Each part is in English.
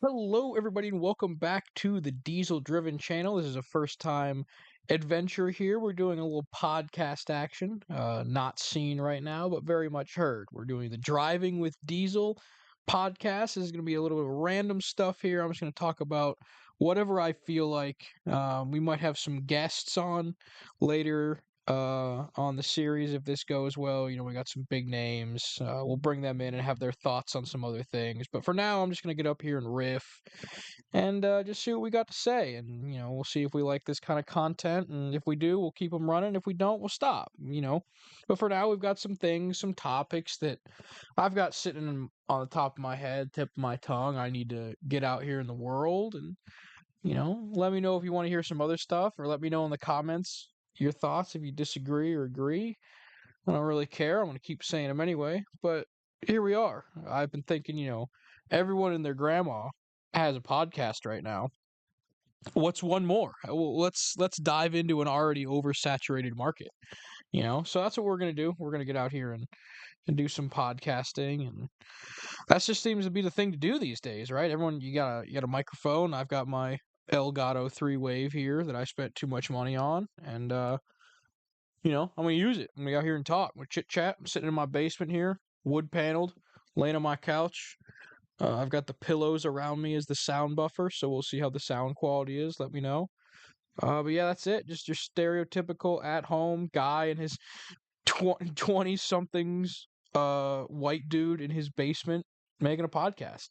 Hello, everybody, and welcome back to the Diesel Driven channel. This is a first time adventure here. We're doing a little podcast action, not seen right now, but very much heard. We're doing the Driving with Diesel podcast. This is going to be a little bit of random stuff here. I'm just going to talk about whatever I feel like. We might have some guests on later on the series if this goes well. We got some big names. We'll bring them in and have their thoughts on some other things. But for now, I'm just gonna get up here and riff and just see what we got to say. And we'll see if we like this kind of content. And if we do, we'll keep them running. If we don't, we'll stop. But for now, we've got some things, some topics that I've got sitting on the top of my head, tip of my tongue. I need to get out here in the world and let me know if you want to hear some other stuff, or let me know in the comments your thoughts if you disagree or agree. I don't really care. I'm going to keep saying them anyway. But here we are. I've been thinking, everyone and their grandma has a podcast right now. What's one more? Well, let's dive into an already oversaturated market. So that's what we're going to do. We're going to get out here and do some podcasting, and that just seems to be the thing to do these days, right? Everyone, you got a microphone. I've got my Elgato 3-wave here that I spent too much money on, and I'm gonna use it. I'm gonna go out here and talk. I'm gonna chit chat. I'm sitting in my basement here, wood paneled, laying on my couch. I've got the pillows around me as the sound buffer, so we'll see how the sound quality is. Let me know. But yeah, that's it. Just your stereotypical at home guy and his 20 somethings white dude in his basement making a podcast.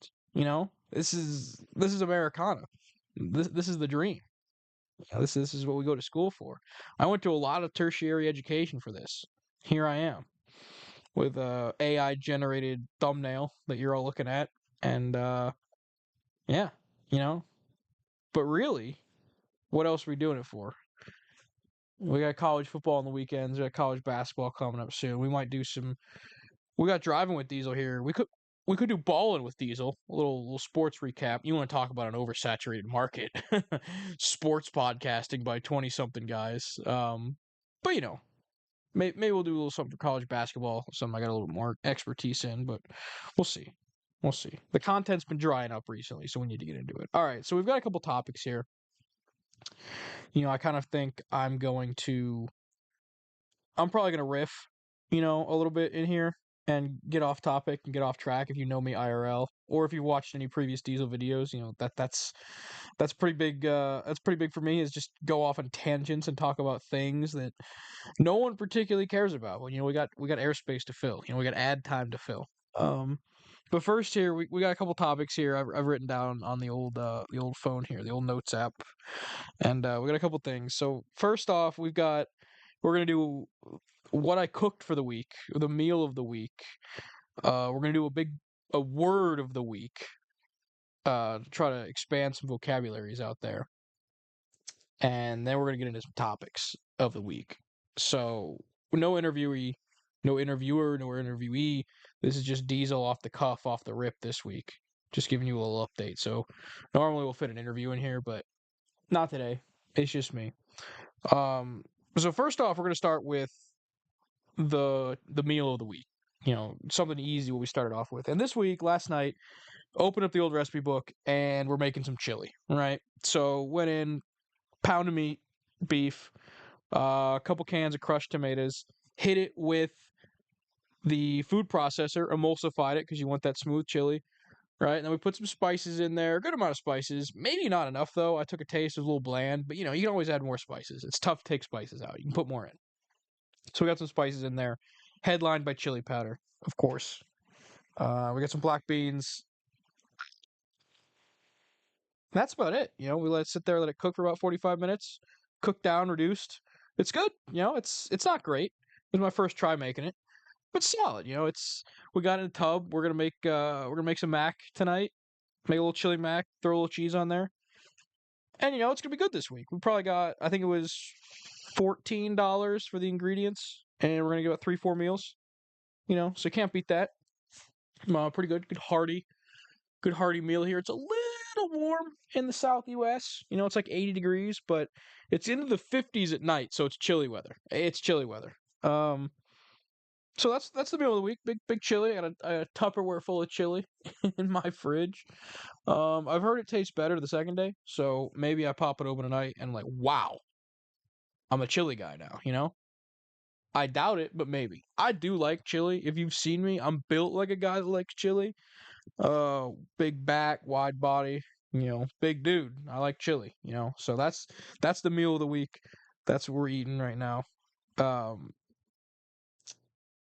This is Americana. This is the dream. This is what we go to school for. I went to a lot of tertiary education for this. Here I am with a AI generated thumbnail that you're all looking at, and yeah, you know. But really, what else are we doing it for? We got college football on the weekends. We got college basketball coming up soon. We might do some. We got driving with Diesel here. We could do balling with Diesel. A little sports recap. You want to talk about an oversaturated market? Sports podcasting by 20 something guys. But maybe we'll do a little something for college basketball. Something I got a little bit more expertise in, but we'll see. We'll see. The content's been drying up recently, so we need to get into it. All right, so we've got a couple topics here. I kind of think I'm probably gonna riff, a little bit in here and get off topic and get off track if you know me IRL, or if you've watched any previous Diesel videos. That's pretty big. That's pretty big for me, is just go off on tangents and talk about things that no one particularly cares about. Well, we got airspace to fill. We got ad time to fill. Um, but first here we got a couple topics here I've written down on the old phone here, the old notes app, and we got a couple things. So first off, we're gonna do what I cooked for the week, the meal of the week. We're gonna do a word of the week, to try to expand some vocabularies out there, and then we're gonna get into some topics of the week. So no interviewee, no interviewer, no interviewee. This is just Diesel off the cuff, off the rip this week. Just giving you a little update. So normally we'll fit an interview in here, but not today. It's just me. So first off, we're gonna start with the meal of the week. Something easy what we started off with. And this week, last night, opened up the old recipe book and we're making some chili, right? So went in, pound of meat, beef, a couple cans of crushed tomatoes, hit it with the food processor, emulsified it because you want that smooth chili, right? And then we put some spices in there, a good amount of spices, maybe not enough though. I took a taste, it was a little bland, but you can always add more spices. It's tough to take spices out. You can put more in. So we got some spices in there, headlined by chili powder, of course. We got some black beans. That's about it. We let it sit there, let it cook for about 45 minutes. Cook down, reduced. It's good. It's not great. It was my first try making it, but solid. We got in a tub. We're gonna make some mac tonight. Make a little chili mac. Throw a little cheese on there, and it's gonna be good this week. We probably got, I think it was $14 for the ingredients, and we're gonna get about 3-4 meals. So you can't beat that. Pretty good hearty meal here. It's a little warm in the South U.S. It's like 80 degrees, but it's into the 50s at night, so it's chilly weather. It's chilly weather. So that's the meal of the week. Big chili. I got a Tupperware full of chili in my fridge. I've heard it tastes better the second day, so maybe I pop it open tonight and like, wow, I'm a chili guy now. I doubt it, but maybe. I do like chili. If you've seen me, I'm built like a guy that likes chili. Big back, wide body, big dude. I like chili. So that's the meal of the week. That's what we're eating right now. Um,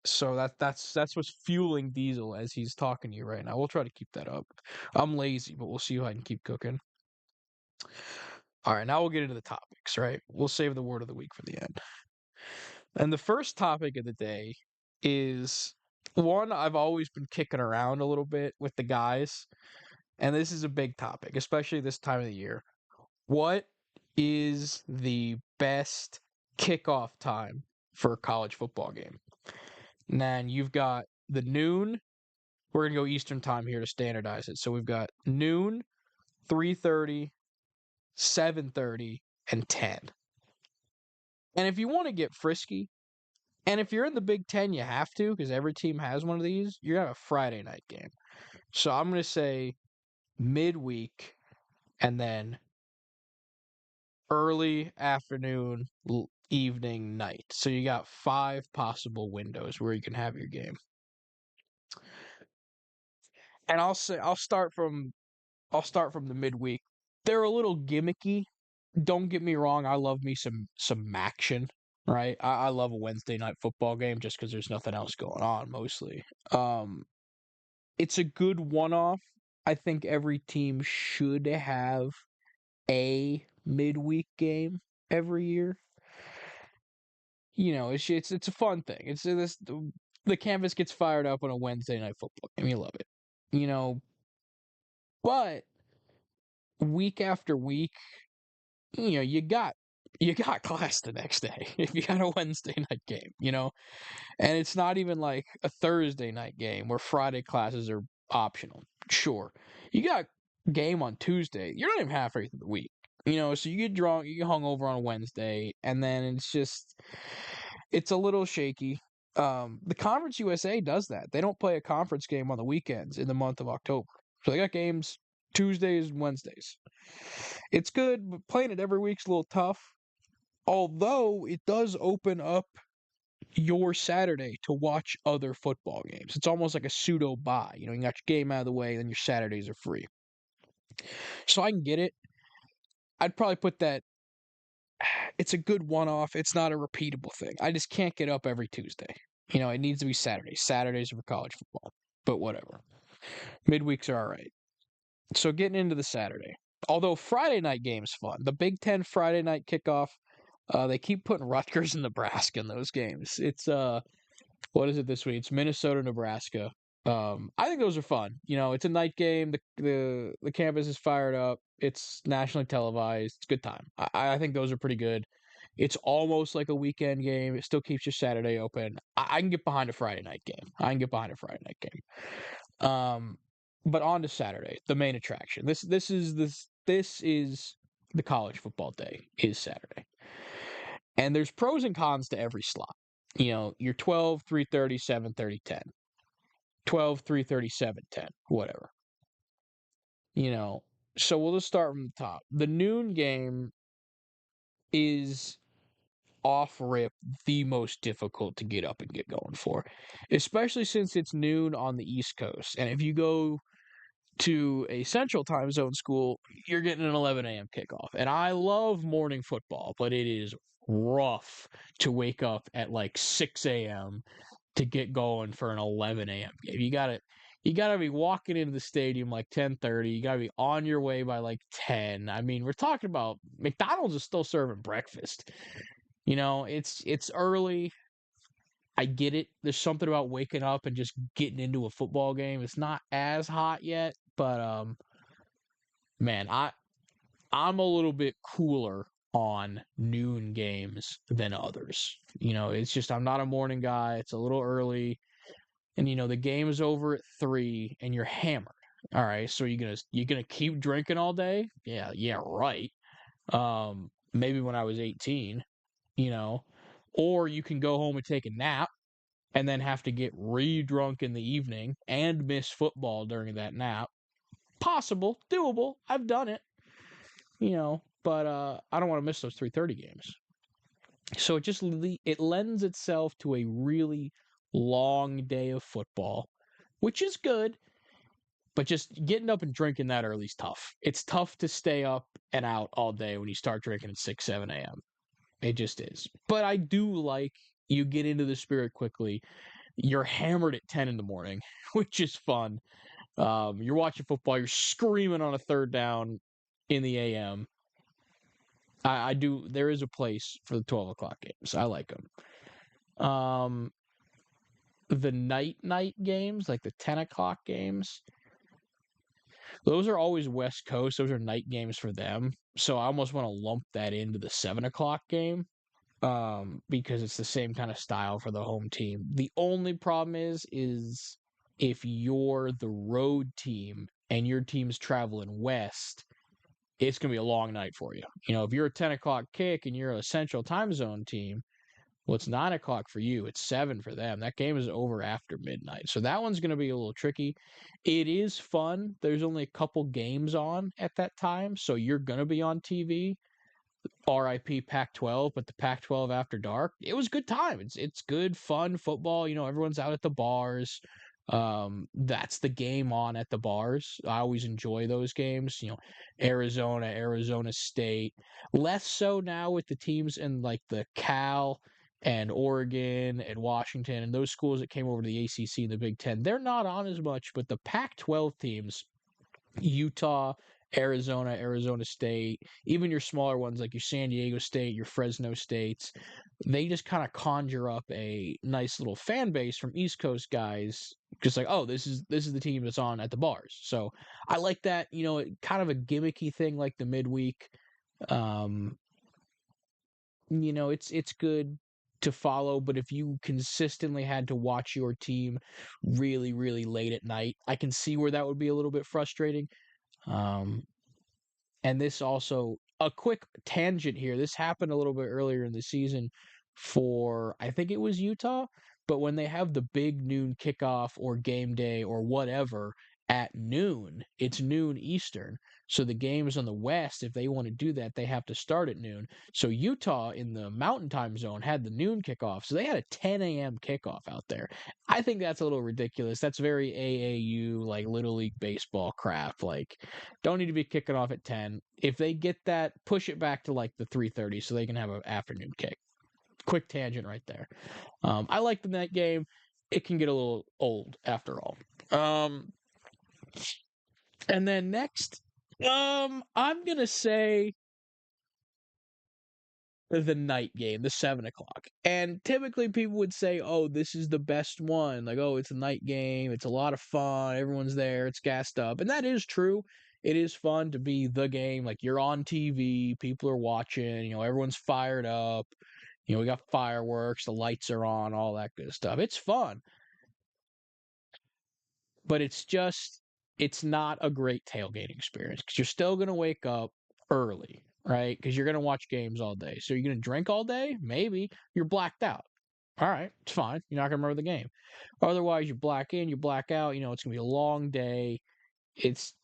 so that's what's fueling Diesel as he's talking to you right now. We'll try to keep that up. I'm lazy, but we'll see if I can keep cooking. All right, now we'll get into the topics, right? We'll save the word of the week for the end. And the first topic of the day is one I've always been kicking around a little bit with the guys, and this is a big topic, especially this time of the year. What is the best kickoff time for a college football game? And you've got the noon. We're gonna go Eastern time here to standardize it. So we've got noon, 3:30, 7:30, and 10. And if you want to get frisky, and if you're in the Big Ten, you have to because every team has one of these. You're gonna have a Friday night game. So I'm gonna say midweek and then early afternoon, evening, night. So you got 5 possible windows where you can have your game. And I'll start from the midweek. They're a little gimmicky. Don't get me wrong, I love me some action, right? I love a Wednesday night football game just because there's nothing else going on mostly. Um, it's a good one-off. I think every team should have a midweek game every year. It's a fun thing. The canvas gets fired up on a Wednesday night football game. You love it. You know, but week after week, you got class the next day if you got a Wednesday night game. And it's not even like a Thursday night game where Friday classes are optional. Sure. You got game on Tuesday. You're not even halfway through the week. So you get drunk, you get hungover on a Wednesday, and then it's a little shaky. The Conference USA does that. They don't play a conference game on the weekends in the month of October. So they got games Tuesdays and Wednesdays. It's good, but playing it every week's a little tough. Although it does open up your Saturday to watch other football games. It's almost like a pseudo bye. You got your game out of the way, then your Saturdays are free. So I can get it. I'd probably put that. It's a good one off. It's not a repeatable thing. I just can't get up every Tuesday. It needs to be Saturday. Saturdays are for college football. But whatever. Midweeks are all right. So getting into the Saturday. Although Friday night game's fun. The Big Ten Friday night kickoff. They keep putting Rutgers and Nebraska in those games. It's what is it this week? It's Minnesota, Nebraska. I think those are fun. It's a night game. The campus is fired up. It's nationally televised. It's a good time. I think those are pretty good. It's almost like a weekend game. It still keeps your Saturday open. I can get behind a Friday night game. But on to Saturday, the main attraction. This is the college football day is Saturday. And there's pros and cons to every slot. You're 12, 3:30, 7:30, 10. 12, 3:30, 7, 10, whatever. So we'll just start from the top. The noon game is off rip the most difficult to get up and get going for, especially since it's noon on the East Coast. And if you go to a central time zone school, you're getting an 11 a.m. kickoff. And I love morning football, but it is rough to wake up at like 6 a.m. to get going for an 11 a.m. game. You gotta be walking into the stadium like 10:30. You gotta be on your way by like 10. I mean, we're talking about McDonald's is still serving breakfast. It's early. I get it. There's something about waking up and just getting into a football game. It's not as hot yet, but man, I'm a little bit cooler on noon games than others. It's just I'm not a morning guy. It's a little early, and the game is over at 3, and you're hammered. All right, so you gonna keep drinking all day? Yeah, right. Maybe when I was 18, you know, or you can go home and take a nap and then have to get re-drunk in the evening and miss football during that nap. Possible, doable. I've done it, but I don't want to miss those 3:30 games. So it lends itself to a really long day of football, which is good, but just getting up and drinking that early is tough. It's tough to stay up and out all day when you start drinking at 6, 7 a.m. It just is. But I do like you get into the spirit quickly. You're hammered at 10 in the morning, which is fun. You're watching football, you're screaming on a third down in the AM. I do. There is a place for the 12 o'clock games. I like them. The night games, like the 10 o'clock games, those are always West Coast. Those are night games for them. So I almost want to lump that into the 7 o'clock game, because it's the same kind of style for the home team. The only problem is if you're the road team and your team's traveling west, it's going to be a long night for you. If you're a 10 o'clock kick and you're a central time zone team, well, it's 9 o'clock for you. It's 7 for them. That game is over after midnight. So that one's going to be a little tricky. It is fun. There's only a couple games on at that time. So you're going to be on TV. RIP Pac-12, but the Pac-12 after dark, it was good time. It's good, fun football. Everyone's out at the bars. That's the game on at the bars. I always enjoy those games. Arizona State. Less so now with the teams in like the Cal and Oregon and Washington and those schools that came over to the ACC and the Big Ten. They're not on as much, but the Pac-12 teams, Utah, Arizona State, even your smaller ones like your San Diego State, your Fresno States, they just kind of conjure up a nice little fan base from East Coast guys. Just like, oh, this is the team that's on at the bars. So I like that. Kind of a gimmicky thing like the midweek. Um, it's good to follow, but if you consistently had to watch your team really, really late at night, I can see where that would be a little bit frustrating. Um, and this also, a quick tangent here. This happened a little bit earlier in the season for, I think it was Utah, but when they have the big noon kickoff or game day or whatever at noon, it's noon Eastern. So the games on the West, if they want to do that, they have to start at noon. So Utah in the Mountain Time zone had the noon kickoff. So they had a 10 a.m. kickoff out there. I think that's a little ridiculous. That's very AAU, like Little League Baseball crap. Like, don't need to be kicking off at 10. If they get that, push it back to like the 3:30 so they can have an afternoon kick. Quick tangent right there. I like the night game. It can get a little old after all. And then next, I'm gonna say the night game, the 7 o'clock. And typically people would say, oh, this is the best one. Like, oh, it's a night game. It's a lot of fun. Everyone's there. It's gassed up. And that is true. It is fun to be the game. Like, you're on TV. People are watching. Everyone's fired up. We got fireworks. The lights are on. All that good stuff. It's fun. But it's not a great tailgating experience because you're still going to wake up early, right? Because you're going to watch games all day. So you're going to drink all day? Maybe. You're blacked out. All right, it's fine. You're not going to remember the game. Otherwise, you black in, you black out. It's going to be a long day. It's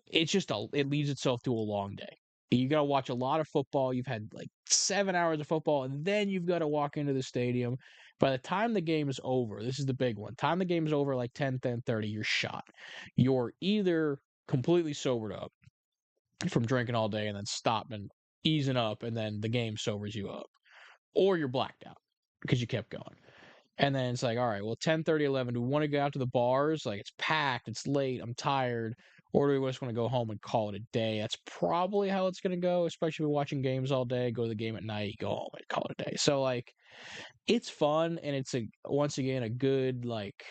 it leads itself to a long day. You got to watch a lot of football. You've had like 7 hours of football, and then you've got to walk into the stadium. By the time the game is over, this is the big one. Time the game is over, like 10:30, you're shot. You're either completely sobered up from drinking all day and then stopping, easing up, and then the game sobers you up, or you're blacked out because you kept going. And then it's like, all right, well, 10:30, 11, do we want to go out to the bars? Like, it's packed, it's late, I'm tired. Or do we just want to go home and call it a day? That's probably how it's going to go, especially if we're watching games all day, go to the game at night, go home and call it a day. So, like, it's fun, and it's, once again, a good, like,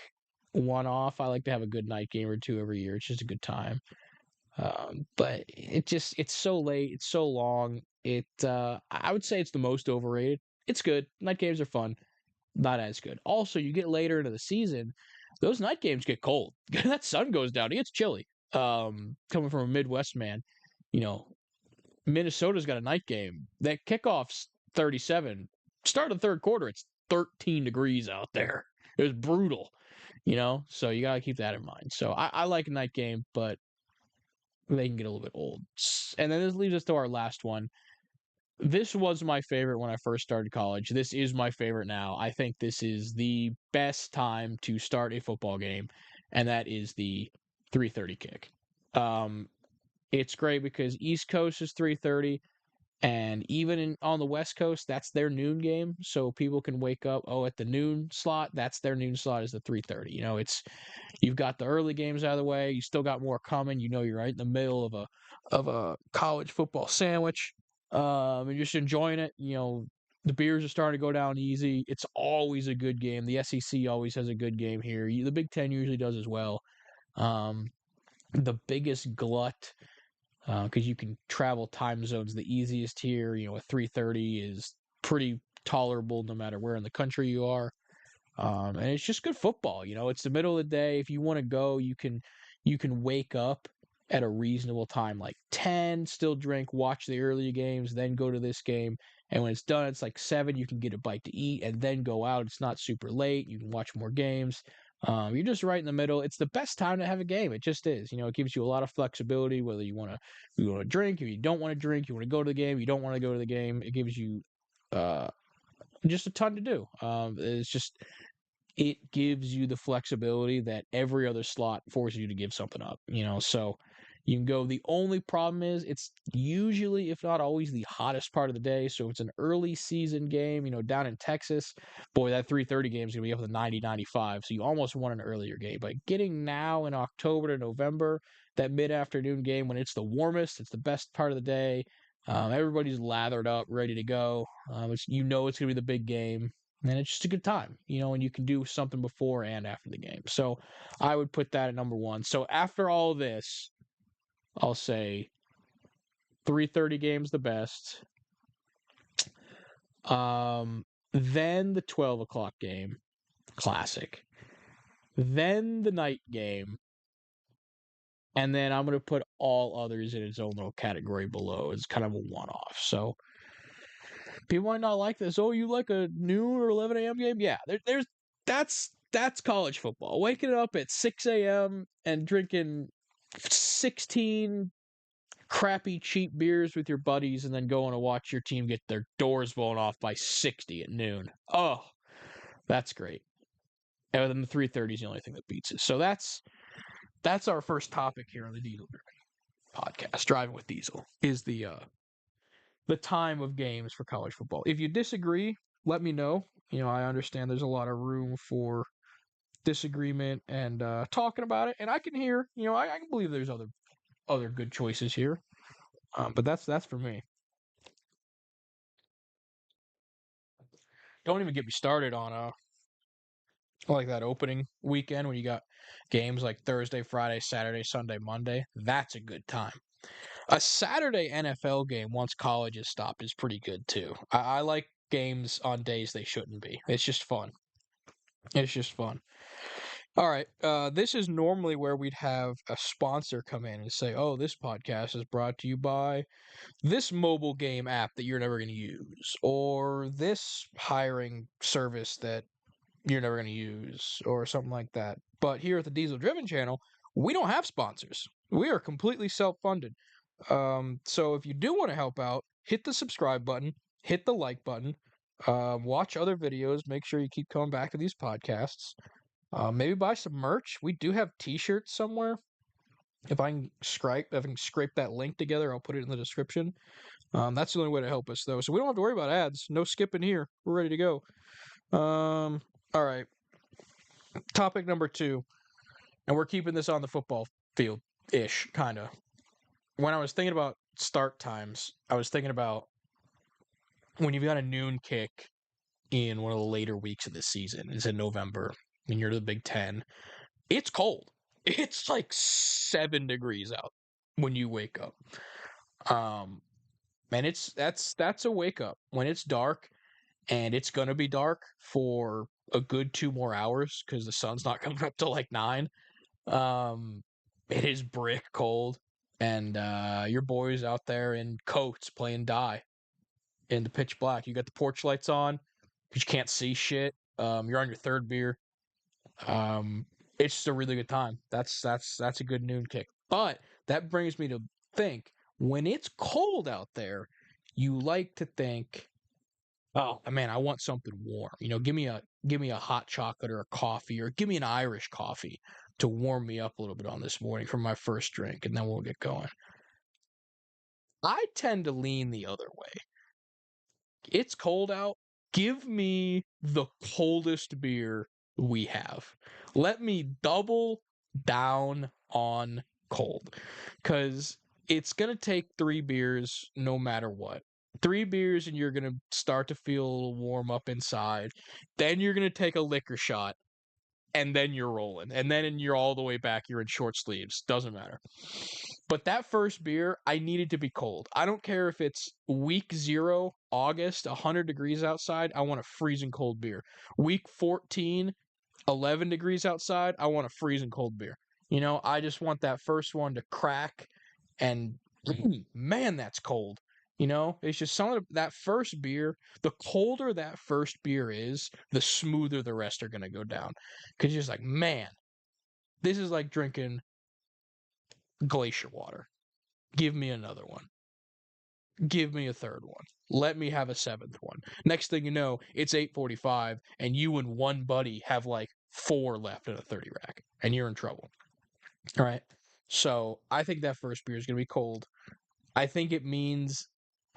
one-off. I like to have a good night game or two every year. It's just a good time. But it's so late, it's so long. I would say it's the most overrated. It's good. Night games are fun. Not as good. Also, you get later into the season, those night games get cold. That sun goes down. It gets chilly. Coming from a Midwest man, you know, Minnesota's got a night game. That kickoff's 37. Start of the third quarter, it's 13 degrees out there. It was brutal, you know. So you gotta keep that in mind. So I like a night game, but they can get a little bit old. And then this leads us to our last one. This was my favorite when I first started college. This is my favorite now. I think this is the best time to start a football game, and that is the 3:30 kick. Um, it's great because East Coast is 3:30, and even on the West Coast, that's their noon game. So people can wake up. Oh, at the noon slot, that's their noon slot is the 3:30. You know, it's you've got the early games out of the way. You still got more coming. You know, you're right in the middle of a college football sandwich, and just enjoying it. You know, the beers are starting to go down easy. It's always a good game. The SEC always has a good game here. The Big Ten usually does as well. Um, the biggest glut because you can travel time zones the easiest here. You know, a 3:30 is pretty tolerable no matter where in the country you are. And it's just good football. You know, it's the middle of the day. If you want to go, you can wake up at a reasonable time, like 10, still drink, watch the early games, then go to this game. And when it's done, it's like 7. You can get a bite to eat and then go out. It's not super late. You can watch more games. You're just right in the middle. It's the best time to have a game. It just is. You know, it gives you a lot of flexibility. Whether you want to drink, if you don't want to drink, you want to go to the game, you don't want to go to the game. It gives you uh, just a ton to do. It gives you the flexibility that every other slot forces you to give something up, you know. So you can go. The only problem is it's usually, if not always, the hottest part of the day. So it's an early season game, you know, down in Texas. Boy, that 3:30 game is going to be up to 90, 95. So you almost want an earlier game. But getting now in October to November, that mid afternoon game when it's the warmest, it's the best part of the day. Everybody's lathered up, ready to go. You know it's going to be the big game, and it's just a good time, you know, and you can do something before and after the game. So I would put that at number one. So after all this, I'll say 3:30 games the best. Then the 12 o'clock game, classic. Then the night game, and then I'm gonna put all others in its own little category below. It's kind of a one-off. So people might not like this. Oh, you like a noon or 11 a.m. game? Yeah, that's college football. Waking up at 6 a.m. and drinking 16 crappy cheap beers with your buddies and then going to watch your team get their doors blown off by 60 at noon. Oh, that's great. And then the 3:30 is the only thing that beats it. So that's our first topic here on the Diesel podcast. Driving with Diesel is the time of games for college football. If you disagree, let me know. You know, I understand there's a lot of room for disagreement and talking about it, and I can hear. You know, I can believe there's other good choices here. But that's for me. Don't even get me started on like that opening weekend when you got games like Thursday, Friday, Saturday, Sunday, Monday. That's a good time. A Saturday NFL game once college is stopped is pretty good too. I like games on days they shouldn't be. It's just fun. It's just fun. All right. This is normally where we'd have a sponsor come in and say, "Oh, this podcast is brought to you by this mobile game app that you're never going to use, or this hiring service that you're never going to use," or something like that. But here at the Diesel Driven channel, we don't have sponsors. We are completely self-funded. So if you do want to help out, hit the subscribe button, hit the like button, watch other videos. Make sure you keep coming back to these podcasts. Maybe buy some merch. We do have T-shirts somewhere. If I can scrape that link together, I'll put it in the description. That's the only way to help us, though. So we don't have to worry about ads. No skipping here. We're ready to go. All right. Topic number 2, and we're keeping this on the football field ish, kind of. When I was thinking about start times, I was thinking about when you've got a noon kick in one of the later weeks of the season. It's in November, and you're to the Big Ten. It's cold. It's like 7 degrees out when you wake up. And that's a wake up when it's dark, and it's gonna be dark for a good 2 more hours because the sun's not coming up till like 9. Um, it is brick cold, and your boys out there in coats playing die in the pitch black. You got the porch lights on because you can't see shit. You're on your third beer. Um, it's just a really good time. That's a good noon kick. But that brings me to think when it's cold out there, you like to think, oh man, I want something warm. Give me a hot chocolate or a coffee, or give me an Irish coffee to warm me up a little bit on this morning for my first drink, and then we'll get going. I tend to lean the other way. It's cold out. Give me the coldest beer we have. Let me double down on cold, because it's going to take 3 beers no matter what. 3 beers, and you're going to start to feel a little warm up inside. Then you're going to take a liquor shot, and then you're rolling. And then you're all the way back. You're in short sleeves. Doesn't matter. But that first beer, I needed to be cold. I don't care if it's week 0, August, 100 degrees outside. I want a freezing cold beer. Week 14, 11 degrees outside. I want a freezing cold beer. I just want that first one to crack, and man, that's cold. It's just some of that first beer. The colder that first beer is, the smoother the rest are gonna go down. Because you're just like, man, this is like drinking glacier water. Give me another one. Give me a third one. Let me have a seventh one. Next thing you know, it's 8:45, and you and one buddy have like 4 left in a 30 rack, and you're in trouble. All right. So I think that first beer is gonna be cold. I think it means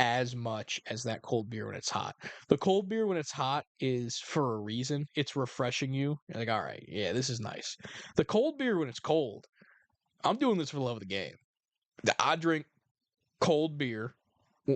as much as that cold beer when it's hot. The cold beer when it's hot is for a reason. It's refreshing you. You're like, all right, yeah, this is nice. The cold beer when it's cold, I'm doing this for the love of the game. I drink cold beer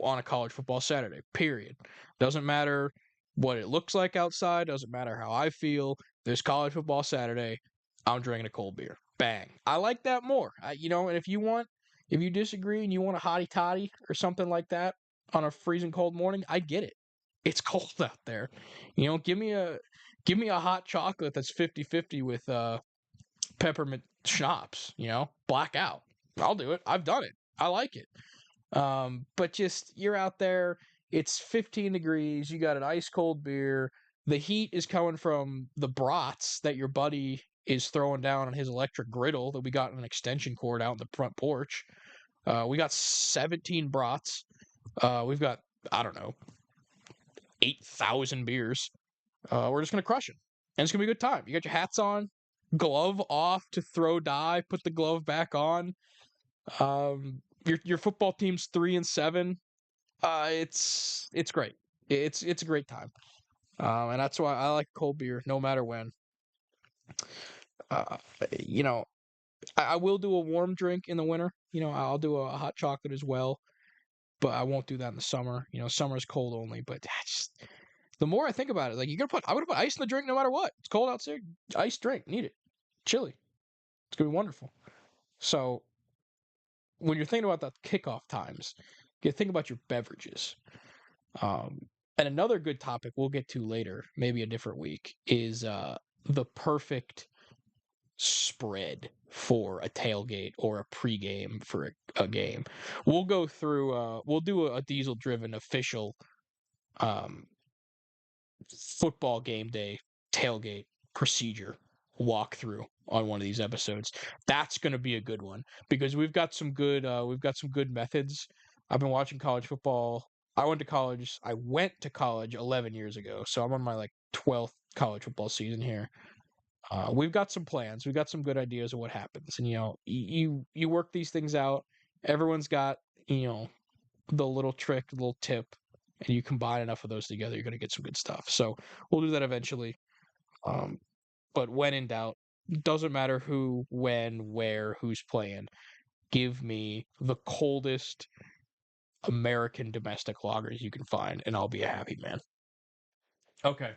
on a college football Saturday, period. Doesn't matter what it looks like outside, doesn't matter how I feel. There's college football Saturday, I'm drinking a cold beer. Bang. I like that more. And if you disagree and you want a hottie toddy or something like that on a freezing cold morning, I get it. It's cold out there. Give me a hot chocolate that's 50-50 with peppermint schnapps, blackout. I'll do it. I've done it. I like it. But just you're out there, it's 15 degrees, you got an ice cold beer. The heat is coming from the brats that your buddy is throwing down on his electric griddle that we got an extension cord out in the front porch. We got 17 brats. We've got, I don't know, 8,000 beers. We're just gonna crush it, and it's gonna be a good time. You got your hats on, glove off to throw die, put the glove back on. Your football team's 3-7. It's great. It's a great time. And that's why I like cold beer no matter when. Uh, you know, I will do a warm drink in the winter. I'll do a hot chocolate as well, but I won't do that in the summer. Summer's cold only. But the more I think about it, like I'm gonna put ice in the drink no matter what. It's cold outside. Ice drink, need it. Chilly. It's gonna be wonderful. So when you're thinking about the kickoff times, you think about your beverages. Um, and another good topic we'll get to later, maybe a different week, is the perfect spread for a tailgate or a pregame for a game. We'll go through. We'll do a diesel-driven official um, football game day tailgate procedure walkthrough on one of these episodes. That's going to be a good one because we've got some good methods. I've been watching college football. I went to college 11 years ago, so I'm on my like 12th college football season here. We've got some plans. We've got some good ideas of what happens, and you work these things out. Everyone's got the little trick, the little tip, and you combine enough of those together, you're going to get some good stuff. So we'll do that eventually. Um, but when in doubt, doesn't matter who, when, where, who's playing. Give me the coldest American domestic lagers you can find, and I'll be a happy man. Okay.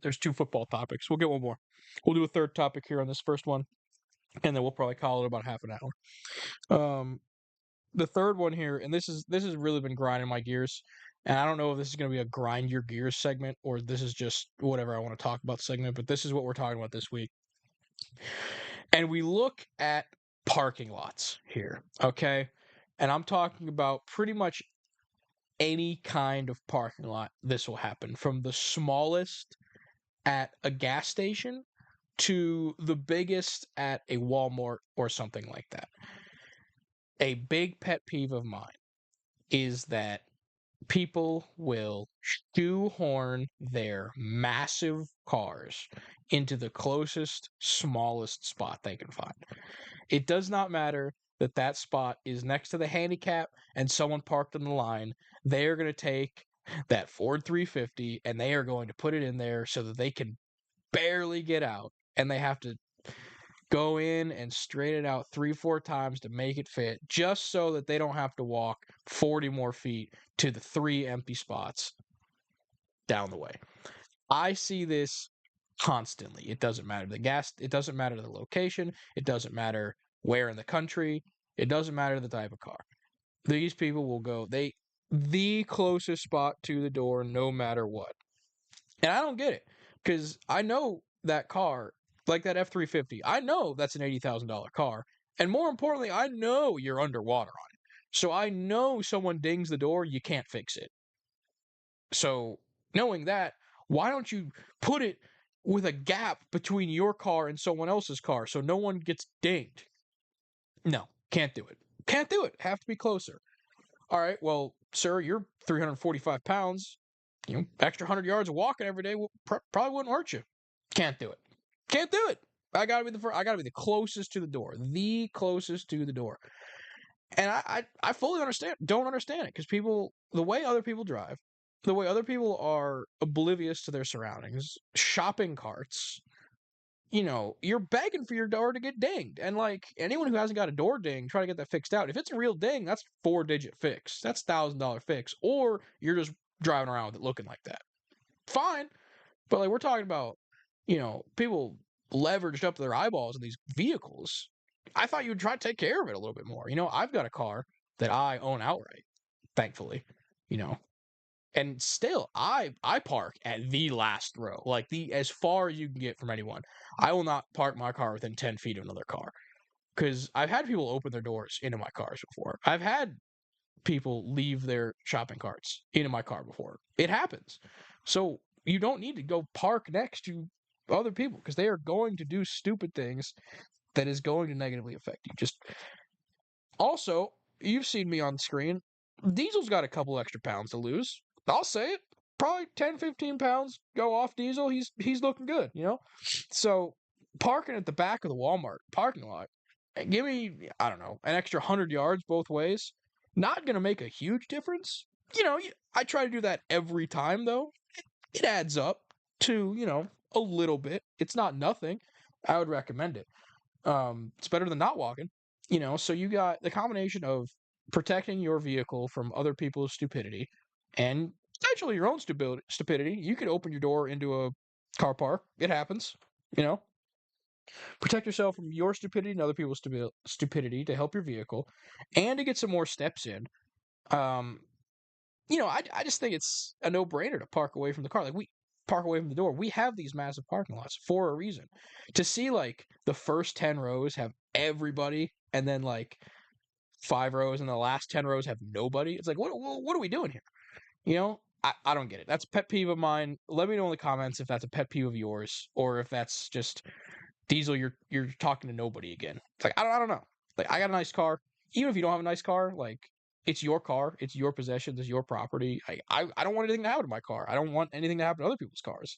There's 2 football topics. We'll get one more. We'll do a third topic here on this first one, and then we'll probably call it about half an hour. The third one here, and this has really been grinding my gears. And I don't know if this is going to be a grind your gears segment or this is just whatever I want to talk about segment, but this is what we're talking about this week. And we look at parking lots here, okay? And I'm talking about pretty much any kind of parking lot this will happen, from the smallest at a gas station to the biggest at a Walmart or something like that. A big pet peeve of mine is that people will shoehorn their massive cars into the closest, smallest spot they can find. It does not matter that that spot is next to the handicap and someone parked on the line. They are going to take that Ford 350 and they are going to put it in there so that they can barely get out, and they have to go in and straighten it out 3, 4 times to make it fit, just so that they don't have to walk 40 more feet to the 3 empty spots down the way. I see this constantly. It doesn't matter the gas, it doesn't matter the location, it doesn't matter where in the country, it doesn't matter the type of car. These people will go the closest spot to the door no matter what. And I don't get it, because I know that car, like that F-350, I know that's an $80,000 car. And more importantly, I know you're underwater on it. So I know someone dings the door, you can't fix it. So knowing that, why don't you put it with a gap between your car and someone else's car so no one gets dinged? No, can't do it. Can't do it. Have to be closer. All right, well, sir, you're 345 pounds. Extra 100 yards of walking every day probably wouldn't hurt you. Can't do it. Can't do it. I gotta be the first, I gotta be the closest to the door, the closest to the door. And I fully don't understand it, because people, the way other people drive, the way other people are oblivious to their surroundings, shopping carts. You're begging for your door to get dinged. And like anyone who hasn't got a door ding, try to get that fixed out. If it's a real ding, that's 4-digit fix. That's $1,000 fix. Or you're just driving around with it looking like that. Fine. But like we're talking about, people leveraged up to their eyeballs in these vehicles. I thought you would try to take care of it a little bit more. I've got a car that I own outright, thankfully. You know, and still, I park at the last row, like the as far as you can get from anyone. I will not park my car within 10 feet of another car, because I've had people open their doors into my cars before. I've had people leave their shopping carts into my car before. It happens. So you don't need to go park next to other people, because they are going to do stupid things that is going to negatively affect you. Just also, you've seen me on the screen. Diesel's got a couple extra pounds to lose. I'll say it. Probably 10, 15 pounds go off Diesel. He's looking good, So parking at the back of the Walmart parking lot, give me, I don't know, an extra 100 yards both ways. Not going to make a huge difference. I try to do that every time, though. It adds up to, a little bit. It's not nothing. I would recommend it. It's better than not walking. So you got the combination of protecting your vehicle from other people's stupidity and potentially your own stupidity. You could open your door into a car park. It happens. You know, protect yourself from your stupidity and other people's stupidity to help your vehicle and to get some more steps in. Um, I just think it's a no-brainer to park away from the car. Like, we park away from the door. We have these massive parking lots for a reason. To see like the first 10 rows have everybody, and then like 5 rows and the last 10 rows have nobody. It's like, what are we doing here? I don't get it. That's a pet peeve of mine. Let me know in the comments if that's a pet peeve of yours, or if that's just Diesel, you're talking to nobody again. It's like, I don't know. Like, I got a nice car. Even if you don't have a nice car, like, it's your car, it's your possessions, it's your property. I don't want anything to happen to my car. I don't want anything to happen to other people's cars.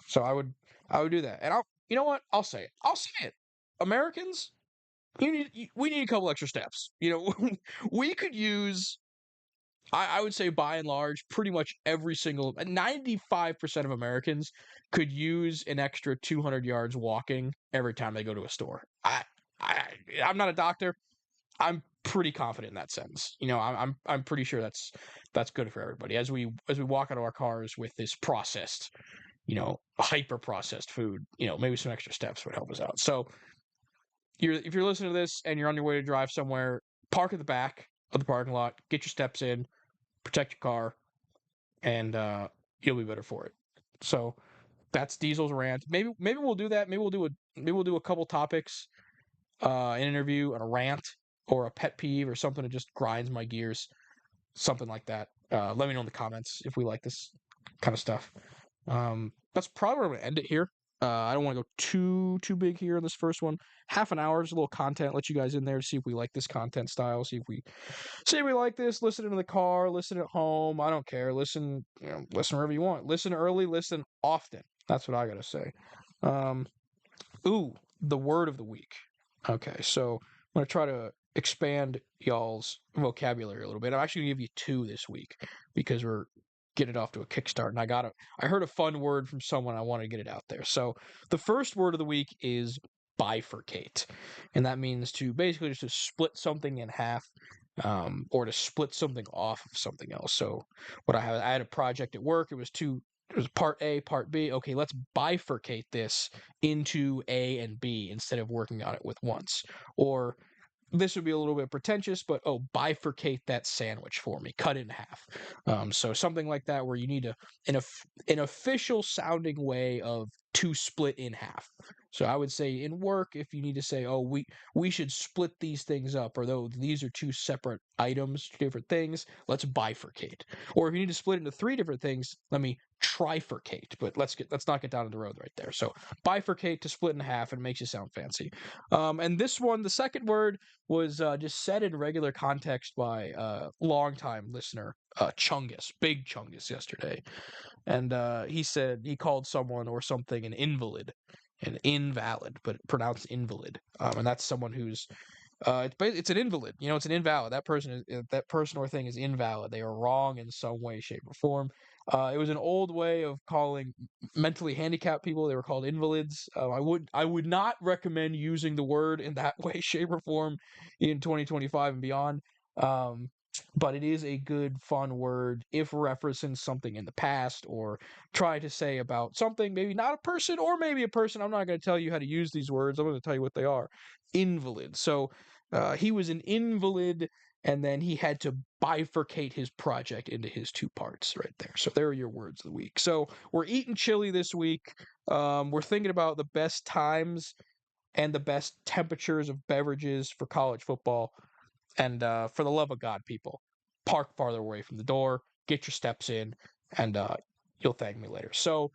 So I would do that. And you know what? I'll say it. I'll say it. Americans, we need a couple extra steps. We could use, I would say, by and large, pretty much every single 95% of Americans could use an extra 200 yards walking every time they go to a store. I I'm not a doctor. I'm pretty confident in that sentence. I'm pretty sure that's good for everybody as we walk out of our cars with this processed, hyper processed food. Maybe some extra steps would help us out. So if you're listening to this and you're on your way to drive somewhere, park at the back of the parking lot, get your steps in, protect your car, and you'll be better for it. So that's Diesel's rant. Maybe we'll do that. Maybe we'll do a couple topics, an interview and a rant, or a pet peeve, or something that just grinds my gears, something like that. Let me know in the comments if we like this kind of stuff. that's probably where I'm gonna end it here. I don't want to go too big here in this first one. Half an hour is a little content. Let you guys in there to see if we like this content style. See if we like this. Listen in the car. Listen at home. I don't care. Listen, listen wherever you want. Listen early. Listen often. That's what I gotta say. Um, Ooh, the word of the week. Okay, so I'm gonna try to expand y'all's vocabulary a little bit. I'm actually gonna give you two this week because we're getting it off to a kickstart, and I heard a fun word from someone. I want to get it out there. So the first word of the week is bifurcate, and that means to basically just to split something in half. Or to split something off of something else. So, I had a project at work. It was part A, part B. Okay, let's bifurcate this into A and B instead of working on it with once. Or this would be a little bit pretentious, but bifurcate that sandwich for me, cut it in half. So something like that where you need an official sounding way of to split in half. So I would say in work, if you need to say, oh, we should split these things up, or though these are two separate items, two different things, let's bifurcate. Or if you need to split into three different things, let me trifurcate. But let's not get down to the road right there. So bifurcate to split in half, and it makes you sound fancy. And this one, the second word was just said in regular context by longtime listener Chungus, Big Chungus, yesterday, and he said he called someone or something an invalid, an invalid, but pronounced invalid, and that's someone who's it's an invalid. It's an invalid. That person or thing is invalid. They are wrong in some way, shape, or form. It was an old way of calling mentally handicapped people. They were called invalids. I would not recommend using the word in that way, shape, or form in 2025 and beyond. Um, but it is a good, fun word if referencing something in the past or try to say about something, maybe not a person or maybe a person. I'm not going to tell you how to use these words. I'm going to tell you what they are. Invalid. So he was an invalid, and then he had to bifurcate his project into his two parts right there. So there are your words of the week. So we're eating chili this week. We're thinking about the best times and the best temperatures of beverages for college football. And for the love of God, people, park farther away from the door, get your steps in, and you'll thank me later. So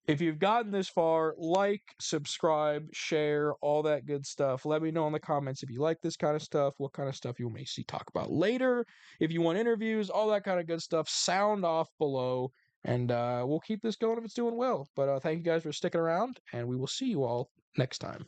if you've gotten this far, like, subscribe, share, all that good stuff. Let me know in the comments if you like this kind of stuff, what kind of stuff you may see talk about later. If you want interviews, all that kind of good stuff, sound off below. And we'll keep this going if it's doing well. But thank you guys for sticking around, and we will see you all next time.